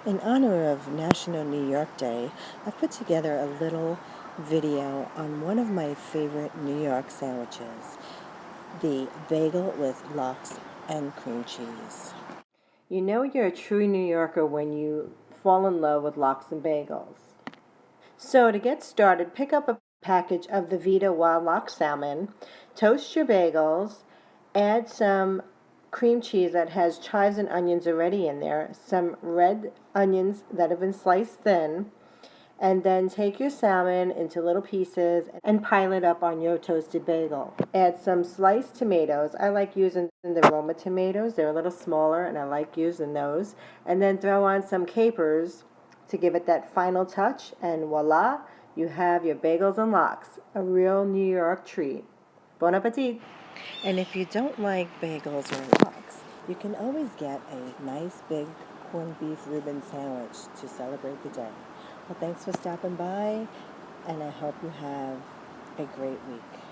In honor of National New York Day, I've put together a little video on one of my favorite New York sandwiches, the bagel with lox and cream cheese. You know you're a true New Yorker when you fall in love with lox and bagels. So to get started, pick up a package of the Vita Wild Lox salmon, toast your bagels, add some cream cheese that has chives and onions already in there, some red onions that have been sliced thin, and then take your salmon into little pieces and pile it up on your toasted bagel. Add some sliced tomatoes. I like using the Roma tomatoes. They're a little smaller and I like using those. And then throw on some capers to give it that final touch, and voila, you have your bagels and lox, a real New York treat. Bon appetit! And if you don't like bagels or lox, you can always get a nice big corned beef Reuben sandwich to celebrate the day. Well, thanks for stopping by, and I hope you have a great week.